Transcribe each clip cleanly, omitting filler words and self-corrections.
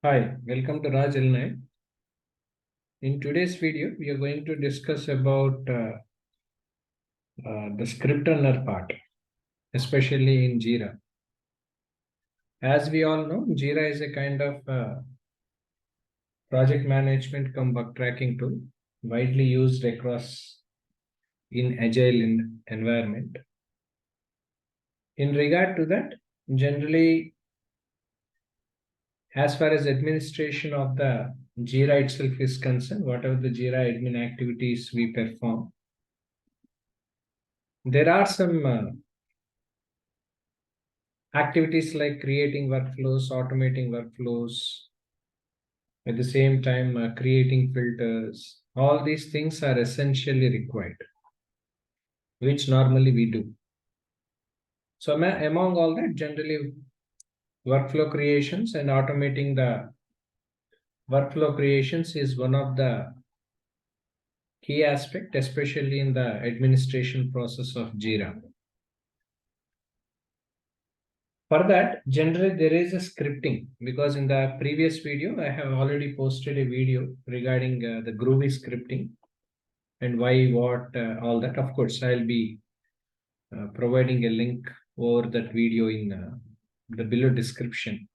Hi, welcome to Raj L9. In today's video, we are going to discuss about the script runner part, especially in JIRA. As we all know, JIRA is a kind of project management cum bug tracking tool, widely used across in agile environment. In regard to that, generally, as far as administration of the JIRA itself is concerned, whatever the JIRA admin activities we perform, there are some activities like creating workflows, automating workflows, at the same time creating filters. All these things are essentially required, which normally we do. So among all that, generally workflow creations and automating the workflow creations is one of the key aspect, especially in the administration process of JIRA. For that, generally there is a scripting, because in the previous video, I have already posted a video regarding the groovy scripting and why, what, all that. Of course, I'll be providing a link over that video in the below description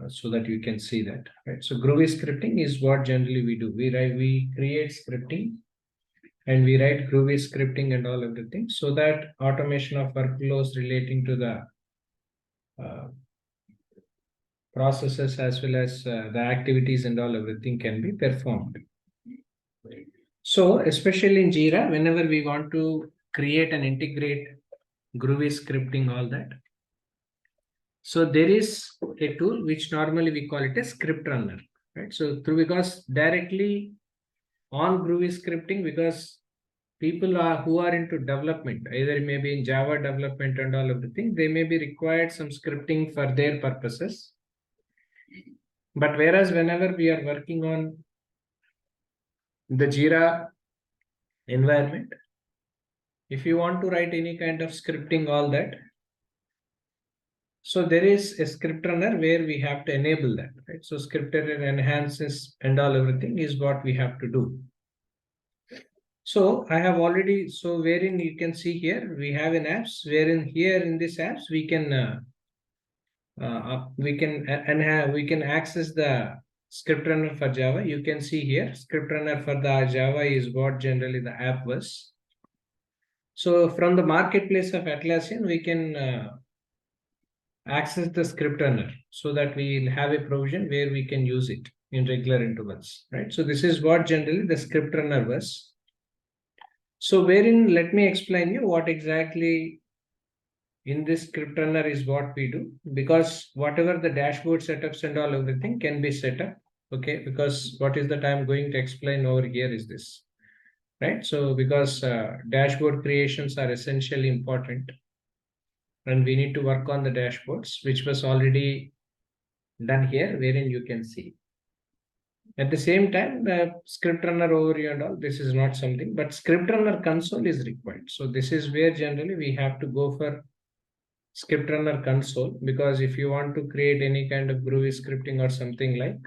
so that you can see that. Right. So groovy scripting is what generally we do. We create scripting and we write groovy scripting and all everything so that automation of workflows relating to the processes as well as the activities and all everything can be performed. So especially in JIRA, whenever we want to create and integrate groovy scripting, all that. So there is a tool which normally we call it a script runner, right? So because directly on groovy scripting, because people who are into development, either maybe in Java development and all everything, they may be required some scripting for their purposes. But whereas whenever we are working on the JIRA environment, if you want to write any kind of scripting, all that, so there is a script runner where we have to enable that, right? So script runner enhances and all everything is what we have to do. So I have already, so wherein you can see here, we have an apps wherein here in this apps, we can access the script runner for Java. You can see here, script runner for the Java is what generally the app was. So from the marketplace of Atlassian, we can access the script runner so that we will have a provision where we can use it in regular intervals, right? So this is what generally the script runner was. So wherein, let me explain you what exactly in this script runner is what we do, because whatever the dashboard setups and all everything can be set up, okay? Because what is that I'm going to explain over here is this, right? So because dashboard creations are essentially important and we need to work on the dashboards, which was already done here, wherein you can see. At the same time, the script runner overview and all, this is not something, but script runner console is required. So this is where generally we have to go for script runner console, because if you want to create any kind of groovy scripting or something like,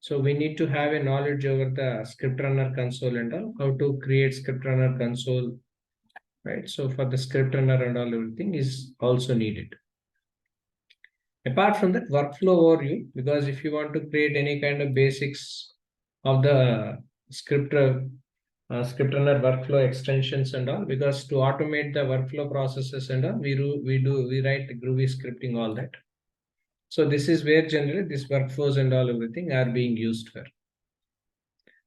so we need to have a knowledge over the script runner console and all, how to create script runner console, right? So for the script runner and all everything is also needed. Apart from that, workflow overview, because if you want to create any kind of basics of the script runner workflow extensions and all, because to automate the workflow processes and all, we write groovy scripting, all that. So this is where generally this workflows and all everything are being used for.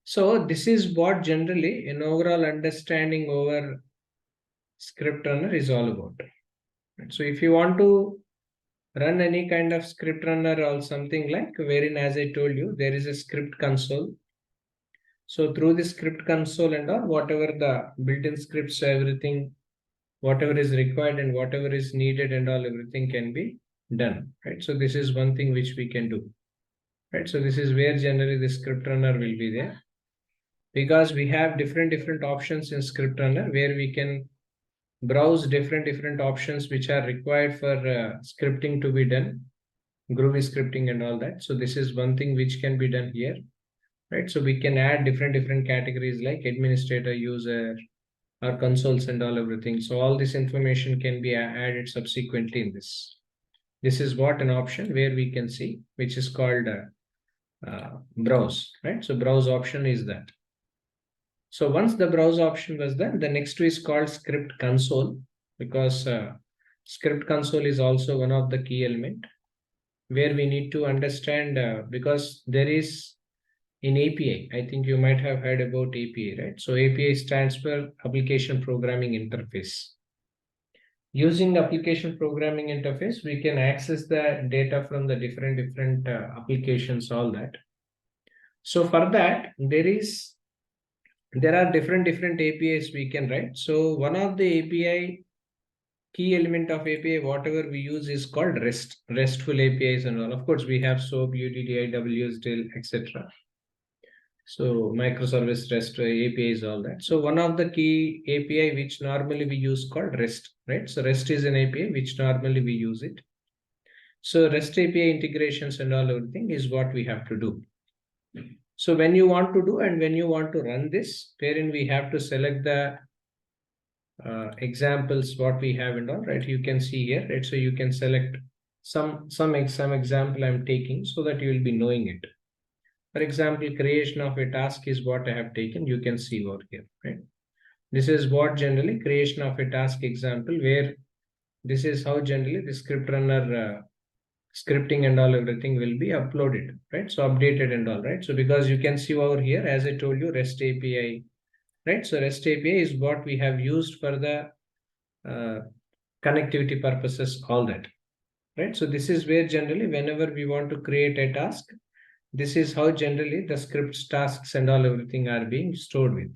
So this is what generally an overall understanding over script runner is all about. So if you want to run any kind of script runner or something like, wherein as I told you, there is a script console. So through the script console and all, whatever the built-in scripts, everything, whatever is required and whatever is needed and all, everything can be done, right? So this is one thing which we can do, right? So this is where generally the script runner will be there, because we have different options in script runner where we can browse different options which are required for scripting to be done. groovy scripting and all that. So this is one thing which can be done here, right? So we can add different categories like administrator, user, or consoles and all everything. So all this information can be added subsequently in this. This is what an option where we can see, which is called browse, right? So browse option is that. So once the browse option was done, the next is called script console, because script console is also one of the key element where we need to understand, because there is in API, I think you might have heard about API, right? So API stands for Application Programming Interface. Using application programming interface, we can access the data from the different applications, all that. So for that, there are different APIs we can write. So one of the API, key element of API, whatever we use is called RESTful APIs and all. Of course, we have SOAP, UDDI, WSDL, etc. So microservice REST APIs, all that. So one of the key API which normally we use called REST, right? So REST is an API which normally we use it. So REST API integrations and all everything is what we have to do. So when you want to do and when you want to run this, wherein we have to select the examples what we have and all, right? You can see here, right? So you can select some example I'm taking so that you will be knowing it. For example, creation of a task is what I have taken. You can see over here, right? This is what generally creation of a task example, where this is how generally the script runner scripting and all everything will be uploaded, right? So updated and all, right? So because you can see over here, as I told you, REST API, right? So REST API is what we have used for the connectivity purposes, all that, right? So this is where generally whenever we want to create a task, this is how generally the scripts, tasks and all everything are being stored with,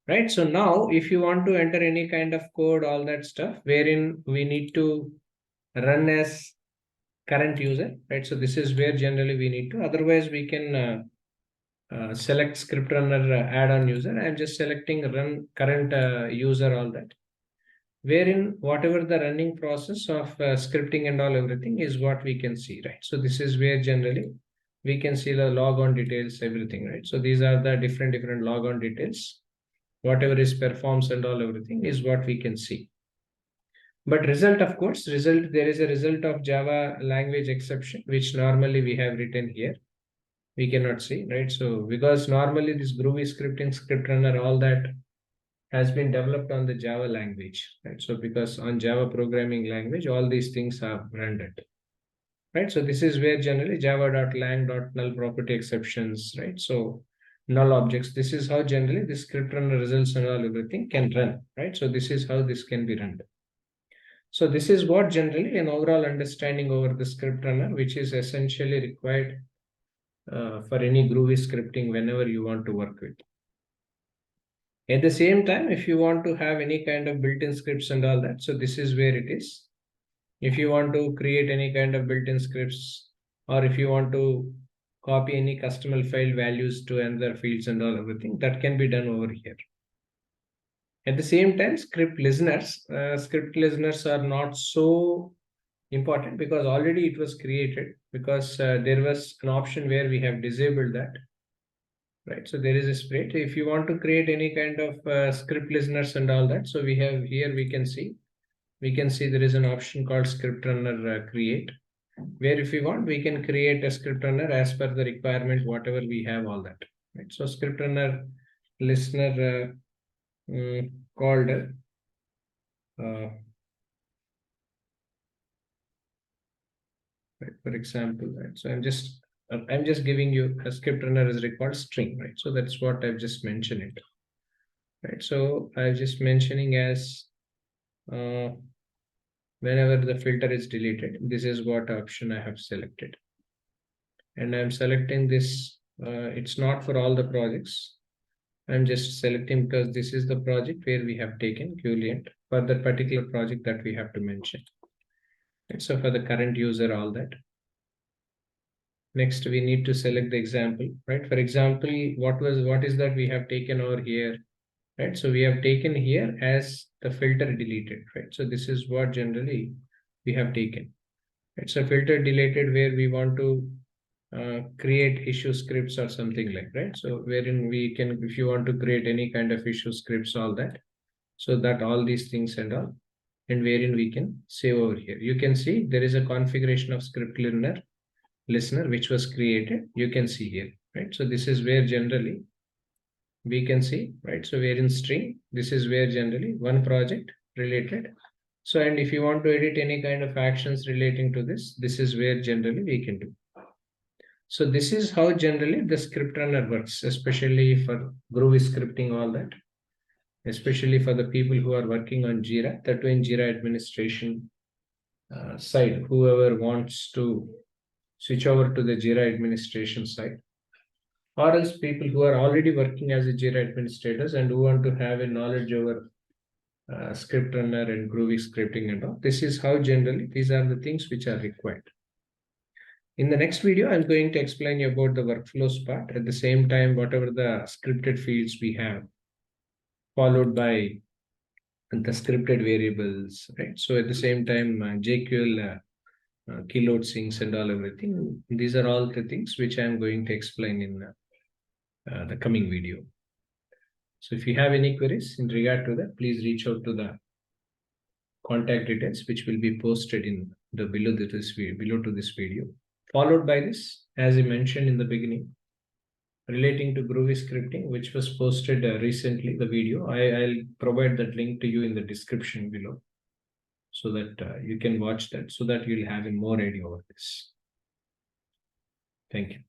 right? So now if you want to enter any kind of code, all that stuff, wherein we need to run as current user, right? So this is where generally we need to, otherwise we can select script runner add-on user. I'm just selecting run current user, all that, wherein whatever the running process of scripting and all everything is what we can see, right? So this is where generally we can see the logon details, everything, right? So these are the different logon details. Whatever is performs and all everything is what we can see. But result, of course, there is a result of Java language exception, which normally we have written here. We cannot see, right? So because normally this groovy scripting, script runner, all that has been developed on the Java language, right? So because on Java programming language, all these things are rendered, right? So this is where generally java.lang.null property exceptions, right? So null objects, this is how generally the script runner results and all everything can run, right? So this is how this can be run. So this is what generally an overall understanding over the script runner, which is essentially required for any groovy scripting whenever you want to work with. At the same time, if you want to have any kind of built-in scripts and all that, so this is where it is. If you want to create any kind of built-in scripts, or if you want to copy any custom file values to another fields and all everything, that can be done over here. At the same time, script listeners are not so important because already it was created, because there was an option where we have disabled that, right? So there is a spread. If you want to create any kind of script listeners and all that, so we have here, we can see there is an option called script runner create, where if we want, we can create a script runner as per the requirement, whatever we have, all that, right? So script runner listener called right, for example, right? So I'm just giving you a script runner is required string, right? So that's what I've just mentioned it, right? So I'm just mentioning as whenever the filter is deleted, this is what option I have selected, and I'm selecting this. It's not for all the projects. I'm just selecting because this is the project where we have taken Qlient for that particular project that we have to mention. Right? So for the current user, all that. Next, we need to select the example, right? For example, what is that we have taken over here, right? So we have taken here as the filter deleted, right? So this is what generally we have taken. It's a filter deleted where we want to create issue scripts or something like, right? So wherein we can, if you want to create any kind of issue scripts, all that, so that all these things and all, and wherein we can save over here. You can see there is a configuration of script listener which was created. You can see here, right? So this is where generally we can see, right? So we're in string. This is where generally one project related. So, and if you want to edit any kind of actions relating to this, this is where generally we can do. So this is how generally the script runner works, especially for groovy scripting, all that, especially for the people who are working on JIRA, that in JIRA administration side, whoever wants to switch over to the JIRA administration side, or else people who are already working as a JIRA administrators and who want to have a knowledge over script runner and groovy scripting and all. This is how generally these are the things which are required. In the next video, I'm going to explain you about the workflows part. At the same time, whatever the scripted fields we have, followed by the scripted variables, right? So at the same time, JQL keyload syncs and all everything. These are all the things which I'm going to explain in the coming video. So if you have any queries in regard to that, please reach out to the contact details, which will be posted in the below to this video. Followed by this, as I mentioned in the beginning, relating to groovy scripting, which was posted recently, the video. I'll provide that link to you in the description below, so that you can watch that, so that you'll have a more idea over this. Thank you.